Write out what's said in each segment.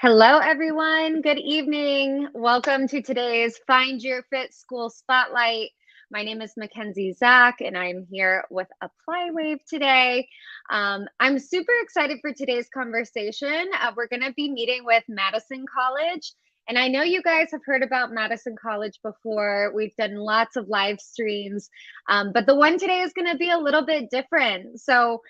Hello, everyone. Good evening. Welcome to today's Find Your Fit School Spotlight. My name is Mackenzie Zach, and I'm here with Apply Wave today. I'm super excited for today's conversation. We're going to be meeting with Madison College. And I know you guys have heard about Madison College before. We've done lots of live streams, but the one today is going to be a little bit different. So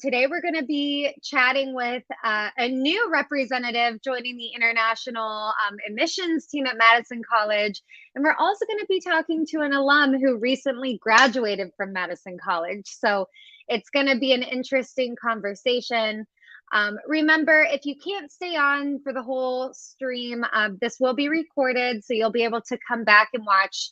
today we're going to be chatting with a new representative joining the international admissions team at Madison College. And we're also going to be talking to an alum who recently graduated from Madison College. So it's going to be an interesting conversation. Remember, if you can't stay on for the whole stream, this will be recorded, so you'll be able to come back and watch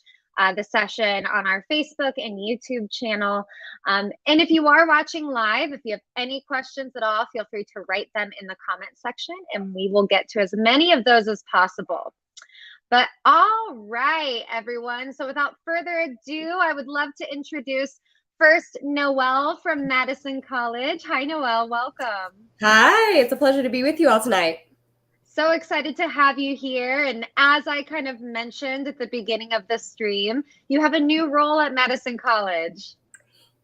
the session on our Facebook and YouTube channel. And if you are watching live, if you have any questions at all, feel free to write them in the comment section, and we will get to as many of those as possible. But all right, everyone. So without further ado, I would love to introduce first Noelle from Madison College. Hi, Noelle. Welcome. Hi, it's a pleasure to be with you all tonight. So excited to have you here. And as I kind of mentioned at the beginning of the stream, you have a new role at Madison College.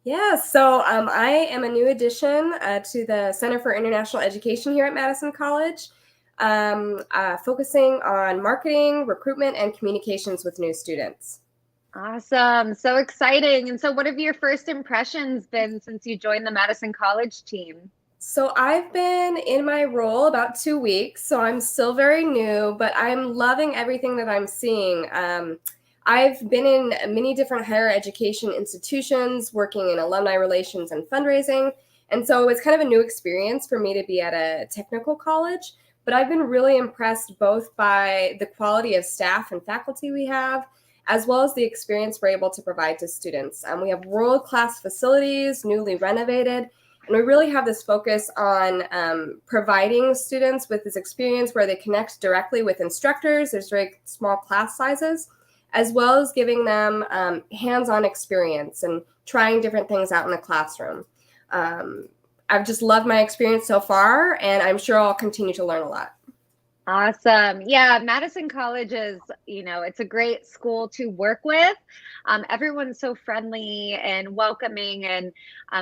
Yeah, so I am a new addition to the Center for International Education here at Madison College, focusing on marketing, recruitment, and communications with new students. Awesome. So exciting. And so what have your first impressions been since you joined the Madison College team? So I've been in my role about 2 weeks, so I'm still very new, but I'm loving everything that I'm seeing. I've been in many different higher education institutions, working in alumni relations and fundraising, and so it's kind of a new experience for me to be at a technical college, but I've been really impressed both by the quality of staff and faculty we have, as well as the experience we're able to provide to students. We have world-class facilities, newly renovated, and we really have this focus on providing students with this experience where they connect directly with instructors. There's very small class sizes, as well as giving them hands-on experience and trying different things out in the classroom. I've just loved my experience so far, and I'm sure I'll continue to learn a lot. Awesome. Yeah, Madison College is, it's a great school to work with. Everyone's so friendly and welcoming, and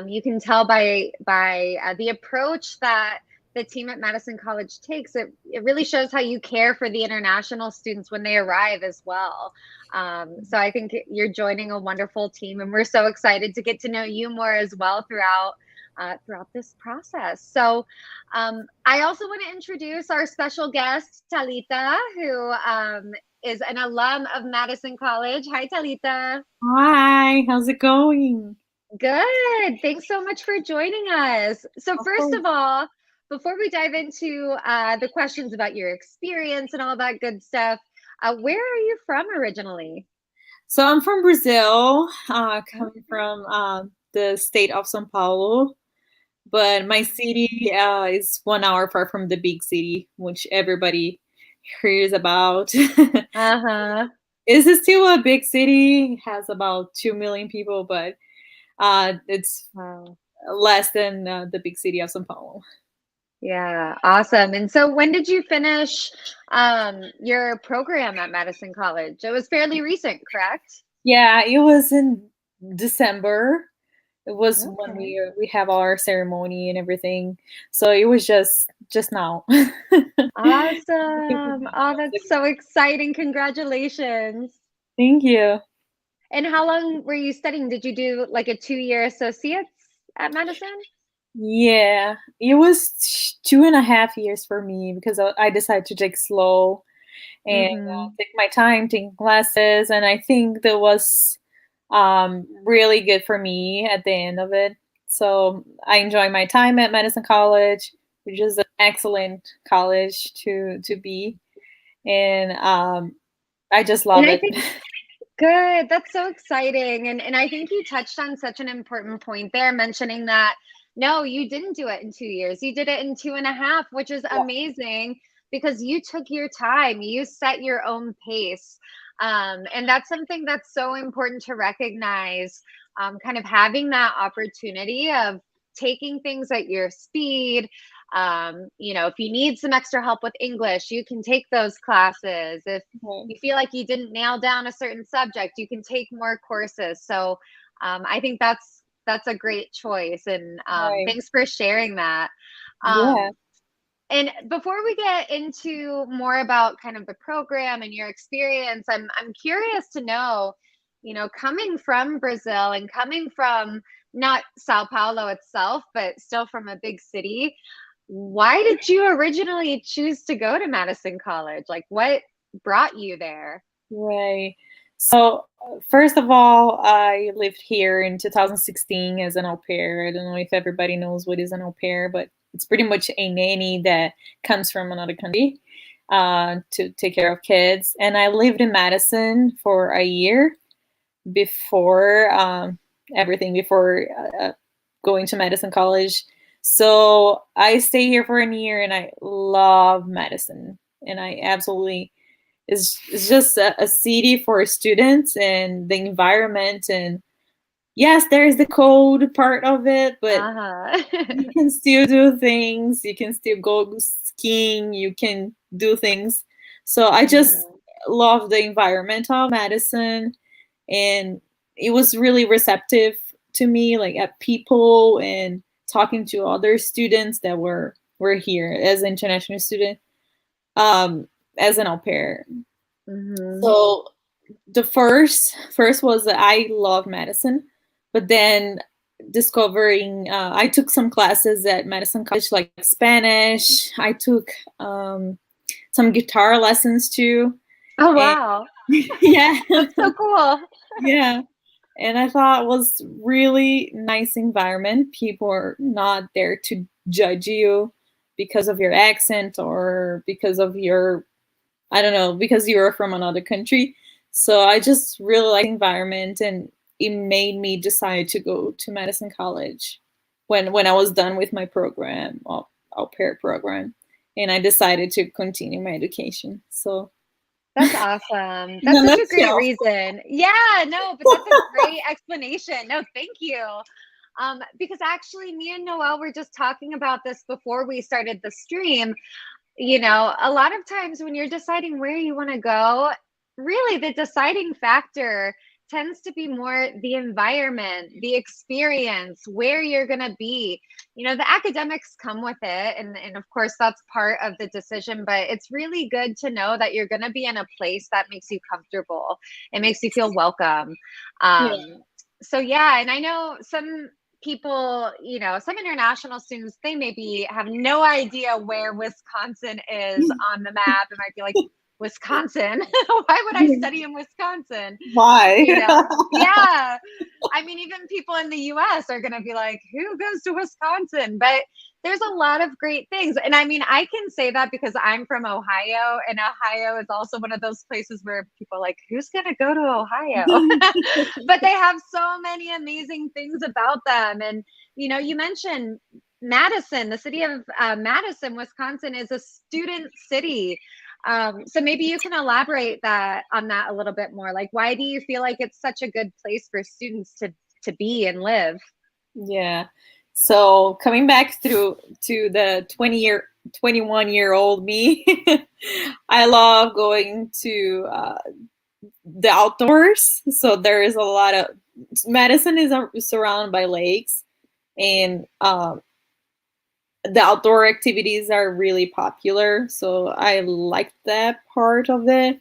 you can tell by the approach that the team at Madison College takes. It really shows how you care for the international students when they arrive as well. So I think you're joining a wonderful team, and we're so excited to get to know you more as well throughout this process. So I also want to introduce our special guest, Talita, who is an alum of Madison College. Hi, Talita. Hi, how's it going? Good. Thanks so much for joining us. So first of all, before we dive into the questions about your experience and all that good stuff, where are you from originally? So I'm from Brazil, coming from the state of São Paulo, but my city is 1 hour far from the big city, which everybody hears about. Uh-huh. It's still a big city. It has about 2 million people, but it's less than the big city of São Paulo. Yeah, awesome. And so when did you finish your program at Madison College? It was fairly recent, correct? Yeah, it was in December. It was Okay. when we have our ceremony and everything. So it was just now. Awesome. Oh, that's so exciting. Congratulations. Thank you. And how long were you studying? Did you do like a 2-year associates at Madison? Yeah, it was 2.5 years for me because I decided to take slow and take my time, taking classes, and I think that was really good for me at the end of it. So I enjoy my time at Madison College, which is an excellent college to be, and I just love it. Good. That's so exciting. And I think you touched on such an important point there, mentioning that no, you didn't do it in 2 years. You did it in 2.5, which is amazing because you took your time. You set your own pace. And that's something that's so important to recognize, kind of having that opportunity of taking things at your speed, If you need some extra help with English, you can take those classes. If you feel like you didn't nail down a certain subject, you can take more courses. So I think that's a great choice. And thanks for sharing that. And before we get into more about kind of the program and your experience, I'm curious to know, coming from Brazil and coming from not Sao Paulo itself, but still from a big city, why did you originally choose to go to Madison College? Like, what brought you there? Right. So, first of all, I lived here in 2016 as an au pair. I don't know if everybody knows what is an au pair, but it's pretty much a nanny that comes from another country to take care of kids. And I lived in Madison for a year before before going to Madison College. So I stayed here for a year, and I love Madison, and I absolutely it's just a city for students and the environment. And yes, there's the cold part of it, but you can still do things. You can still go skiing. You can do things. So I just love the environment of Madison, and it was really receptive to me, like at people and talking to other students that were here as an international student, as an au pair. So the first was that I love Madison, but then discovering I took some classes at Madison College, like Spanish. I took some guitar lessons too. Oh wow. Yeah. That's so cool. Yeah. And I thought it was really nice environment. People are not there to judge you because of your accent or because of your, I don't know, because you're from another country. So I just really like the environment, and it made me decide to go to Madison College when I was done with my program, au pair program, and I decided to continue my education. So that's awesome. That's such a great reason. Yeah, no, but that's a great explanation. No, thank you. Because actually me and Noelle were just talking about this before we started the stream. A lot of times when you're deciding where you want to go, really the deciding factor tends to be more the environment, the experience, where you're going to be. The academics come with it. And of course, that's part of the decision. But it's really good to know that you're going to be in a place that makes you comfortable. It makes you feel welcome. So, yeah. And I know some people, some international students, they maybe have no idea where Wisconsin is on the map. It might be like, Wisconsin? Why would I study in Wisconsin? Why? Yeah. I mean, even people in the US are going to be like, who goes to Wisconsin? But there's a lot of great things. And I mean, I can say that because I'm from Ohio, and Ohio is also one of those places where people are like, who's going to go to Ohio? But they have so many amazing things about them. And, you mentioned Madison, the city of Madison, Wisconsin is a student city. So maybe you can elaborate on that a little bit more. Like, why do you feel like it's such a good place for students to be and live? Yeah. So coming back to the 21-year-old me, I love going to the outdoors. So there is a lot of, Madison is surrounded by lakes, and the outdoor activities are really popular. So I like that part of it.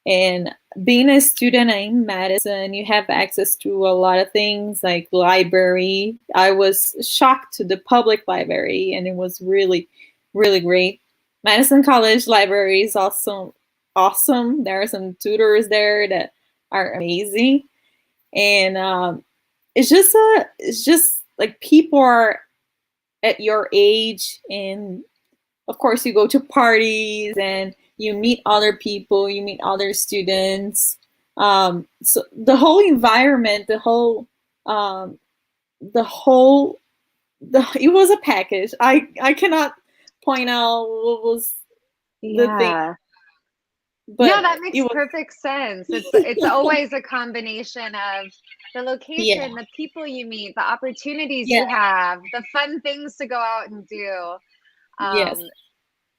And being a student in Madison, you have access to a lot of things like library. I was shocked to the public library, and it was really, really great. Madison College library is also awesome. There are some tutors there that are amazing. And it's just like people are at your age, and of course you go to parties and you meet other people, you meet other students. So the whole environment, it was a package. I cannot point out what was the thing. But no, that makes perfect sense. It's always a combination of the location, the people you meet, the opportunities you have, the fun things to go out and do. Yes.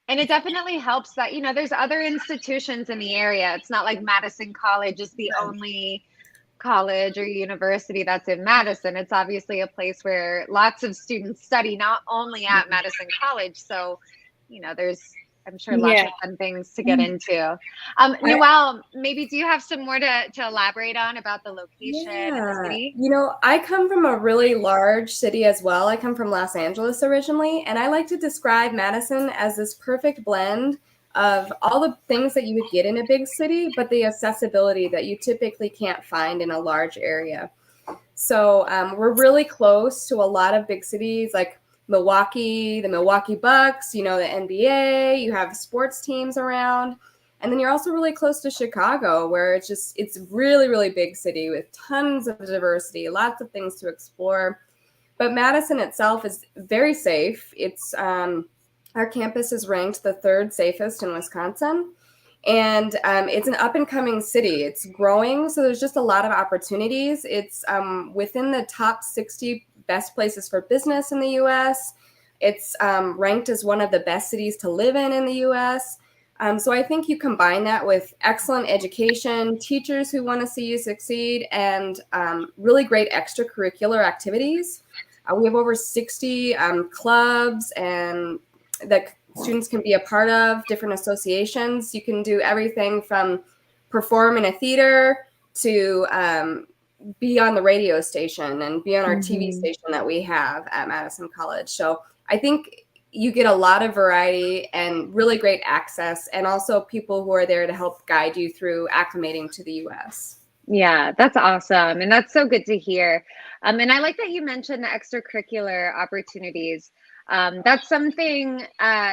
And it definitely helps that, there's other institutions in the area. It's not like Madison College is the only college or university that's in Madison. It's obviously a place where lots of students study, not only at Madison College. So, there's, I'm sure, lots Yeah. of fun things to get into. Noelle, maybe do you have some more to elaborate on about the location and the city? I come from a really large city as well. I come from Los Angeles originally, and I like to describe Madison as this perfect blend of all the things that you would get in a big city, but the accessibility that you typically can't find in a large area. So we're really close to a lot of big cities like Milwaukee, the Milwaukee Bucks, the NBA, you have sports teams around. And then you're also really close to Chicago, where it's really, really big city with tons of diversity, lots of things to explore. But Madison itself is very safe. Our campus is ranked the 3rd safest in Wisconsin. And it's an up-and-coming city. It's growing, so there's just a lot of opportunities. It's within the top 60 best places for business in the U.S. It's ranked as one of the best cities to live in the U.S. So I think you combine that with excellent education, teachers who want to see you succeed, and really great extracurricular activities. We have over 60 clubs and that students can be a part of, different associations. You can do everything from perform in a theater to be on the radio station and be on our TV station that we have at Madison College. So I think you get a lot of variety and really great access, and also people who are there to help guide you through acclimating to the U.S. Yeah, that's awesome. And that's so good to hear. And I like that you mentioned the extracurricular opportunities. That's something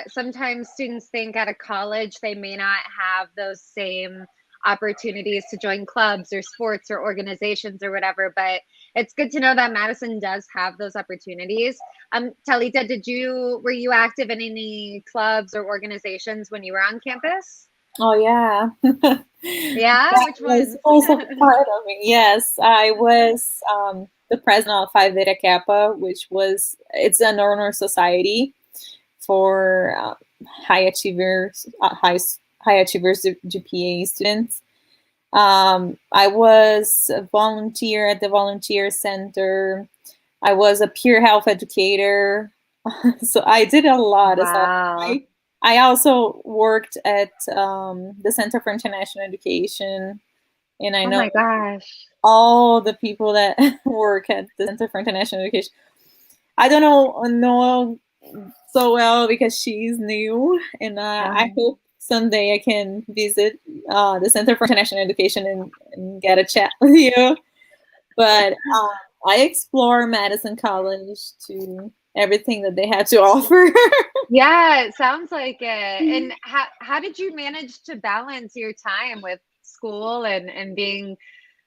sometimes students think at a college they may not have those same opportunities to join clubs or sports or organizations or whatever, but it's good to know that Madison does have those opportunities. Talita, were you active in any clubs or organizations when you were on campus? Oh yeah. Yeah, That which was ones? also part of it. Yes, I was the president of Phi Beta Kappa, it's an honor society for high achievers, high achievers GPA students. I was a volunteer at the volunteer center. I was a peer health educator. So I did a lot of stuff. Wow. I also worked at the Center for International Education, and I Oh know my gosh. all the people that work at the Center for International Education. I don't know Noelle so well because she's new, and I hope someday I can visit the Center for International Education and get a chat with you. But I explore Madison College to everything that they had to offer. Yeah, it sounds like it. And how did you manage to balance your time with school and being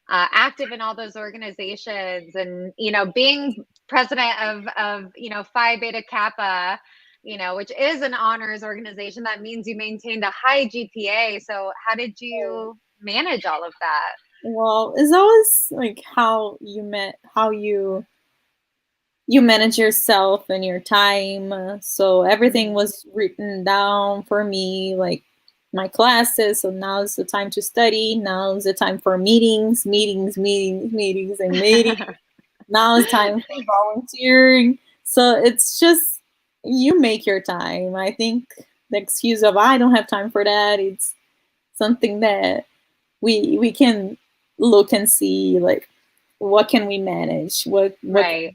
active in all those organizations and being president of Phi Beta Kappa, which is an honors organization? That means you maintained a high GPA. So how did you manage all of that? Well, it's always like how you manage yourself and your time. So everything was written down for me, like my classes. So now is the time to study. Now is the time for meetings. Now is time for volunteering. So it's just, you make your time. I think the excuse of I don't have time for that, it's something that we can look and see, like, what can we manage? What Right.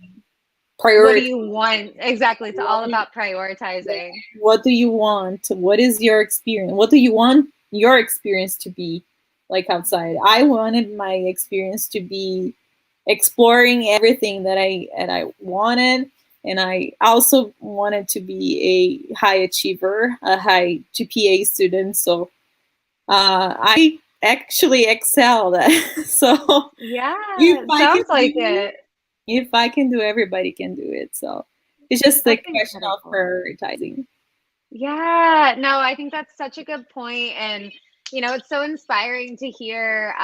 prioritize? What do you want? Exactly. It's all about prioritizing. What do you want? What is your experience? What do you want your experience to be like outside? I wanted my experience to be exploring everything that I wanted, and I also wanted to be a high achiever, a high GPA student. So I actually excelled at. So Yeah, if I can sounds like do it. if I can do, everybody can do it. So it's just the That's question of incredible. prioritizing. Yeah, no, I think that's such a good point. And, it's so inspiring to hear,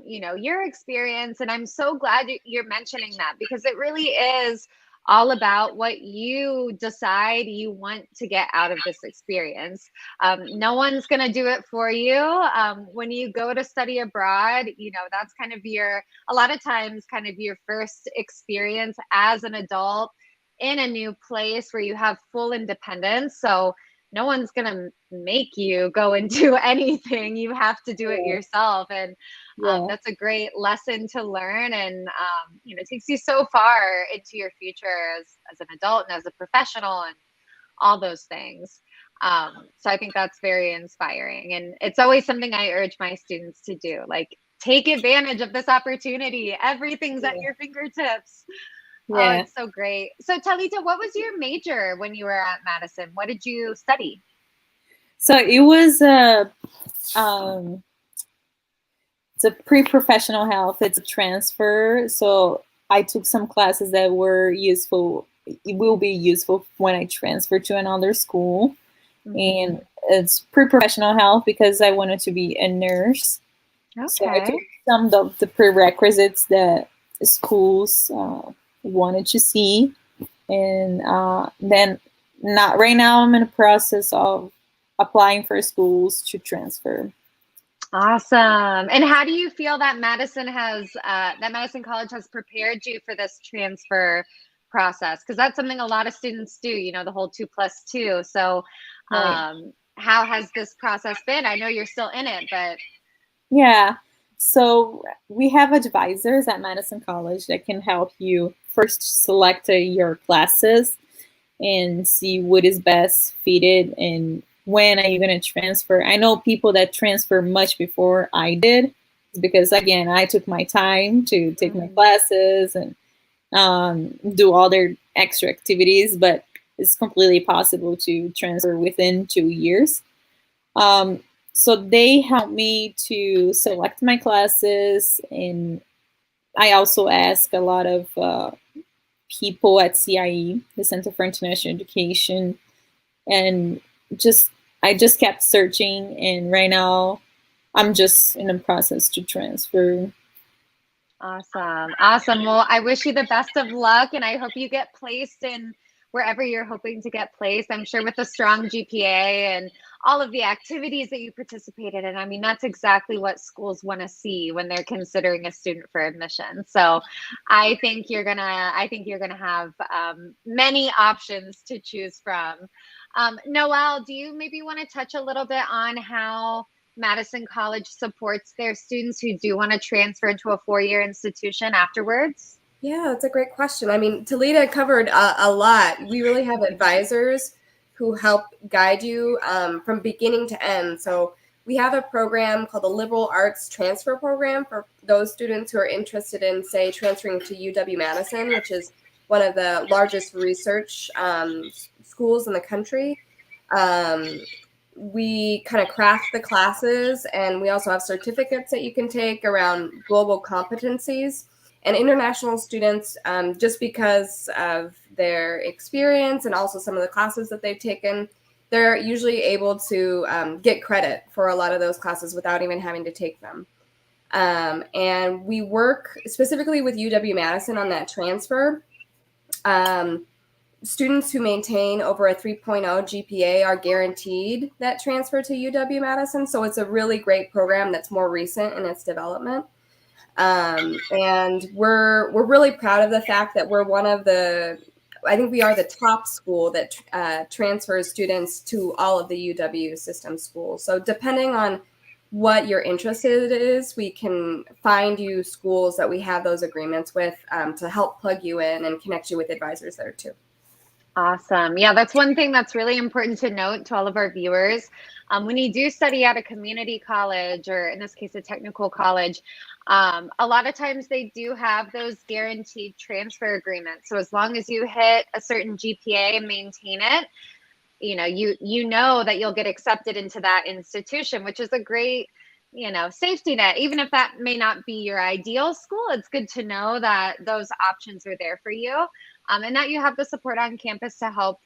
your experience. And I'm so glad you're mentioning that, because it really is all about what you decide you want to get out of this experience. No one's going to do it for you. When you go to study abroad, that's kind of a lot of times, kind of your first experience as an adult in a new place where you have full independence. So no one's going to make you go and do anything. You have to do it yourself. And that's a great lesson to learn. And, it takes you so far into your future as an adult and as a professional and all those things. So I think that's very inspiring. And it's always something I urge my students to do. Like, take advantage of this opportunity. Everything's at your fingertips. Oh, it's so great. So Talita, what was your major when you were at Madison? What did you study? So it was it's a pre-professional health. It's a transfer. So I took some classes that were useful. It will be useful when I transfer to another school. And it's pre-professional health because I wanted to be a nurse. Okay. So I took some of the prerequisites that schools wanted to see. And then right now I'm in the process of applying for schools to transfer. Awesome. And how do you feel that Madison College has prepared you for this transfer process? Because that's something a lot of students do, the whole 2+2. So how has this process been? I know you're still in it, but. Yeah. So we have advisors at Madison College that can help you first select your classes and see what is best fitted and when are you going to transfer. I know people that transfer much before I did because, again, I took my time to take my classes and do all their extra activities, but it's completely possible to transfer within 2 years. So they helped me to select my classes, and I also ask a lot of people at CIE, the Center for International Education, and I just kept searching, and right now I'm just in the process to transfer. Awesome. Well, I wish you the best of luck, and I hope you get placed in wherever you're hoping to get placed. I'm sure with a strong GPA and all of the activities that you participated in. I mean, that's exactly what schools want to see when they're considering a student for admission. So I think you're gonna have many options to choose from. Noelle, do you maybe want to touch a little bit on how Madison College supports their students who do want to transfer into a 4-year institution afterwards? Yeah, that's a great question. I mean, Talita covered a lot. We really have advisors who help guide you from beginning to end. So we have a program called the Liberal Arts Transfer Program for those students who are interested in, say, transferring to UW-Madison, which is one of the largest research schools in the country. We kind of craft the classes, and we also have certificates that you can take around global competencies. And international students, just because of their experience and also some of the classes that they've taken, they're usually able to get credit for a lot of those classes without even having to take them. And we work specifically with UW-Madison on that transfer. Students who maintain over a 3.0 GPA are guaranteed that transfer to UW-Madison. So it's a really great program that's more recent in its development. And we're really proud of the fact that we're I think we are the top school that transfers students to all of the UW system schools. So depending on what you're interested in, we can find you schools that we have those agreements with to help plug you in and connect you with advisors there too. Awesome. Yeah, that's one thing that's really important to note to all of our viewers. When you do study at a community college, or in this case, a technical college, a lot of times they do have those guaranteed transfer agreements. So as long as you hit a certain GPA and maintain it, you know that you'll get accepted into that institution, which is a great, safety net. Even if that may not be your ideal school, it's good to know that those options are there for you. And that you have the support on campus to help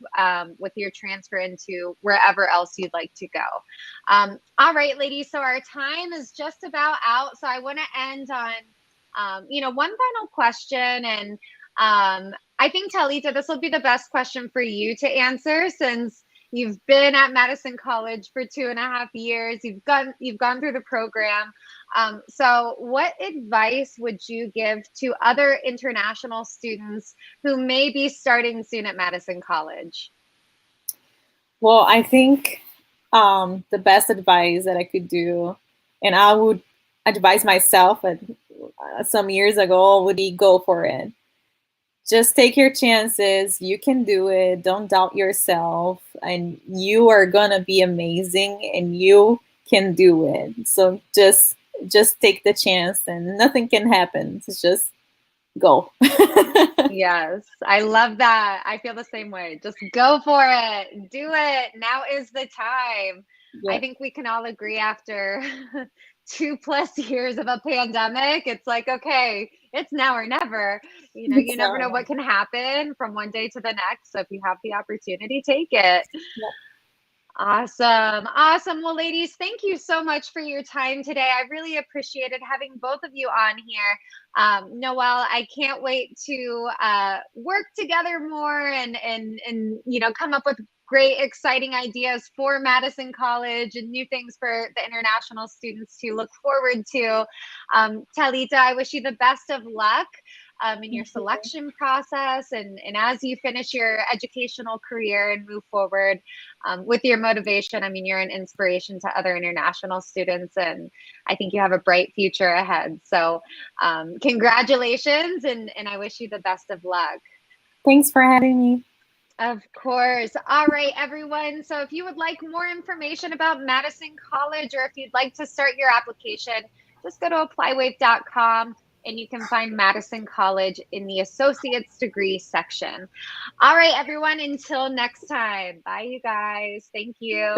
with your transfer into wherever else you'd like to go. All right, ladies, so our time is just about out. So I want to end on, one final question. And I think, Talita, this will be the best question for you to answer, since you've been at Madison College for 2.5 years. You've gone through the program. So what advice would you give to other international students who may be starting soon at Madison College? Well, I think the best advice that I could do, and I would advise myself some years ago, would be go for it. Just take your chances. You can do it. Don't doubt yourself, and you are gonna be amazing, and you can do it. So just take the chance, and nothing can happen. So just go. Yes, I love that. I feel the same way. Just go for it. Do it. Now is the time. I Yeah. think we can all agree after 2+ years of a pandemic, it's like, okay, it's now or never. You never know what can happen from one day to the next. So if you have the opportunity, take it. Yeah. Awesome. Awesome. Well, ladies, thank you so much for your time today. I really appreciated having both of you on here. Noelle, I can't wait to work together more and come up with great, exciting ideas for Madison College and new things for the international students to look forward to. Talita, I wish you the best of luck in your selection process and as you finish your educational career and move forward with your motivation. I mean, you're an inspiration to other international students, and I think you have a bright future ahead. So congratulations, and I wish you the best of luck. Thanks for having me. Of course. All right, everyone. So if you would like more information about Madison College, or if you'd like to start your application, just go to applywave.com and you can find Madison College in the associate's degree section. All right, everyone, until next time. Bye, you guys. Thank you.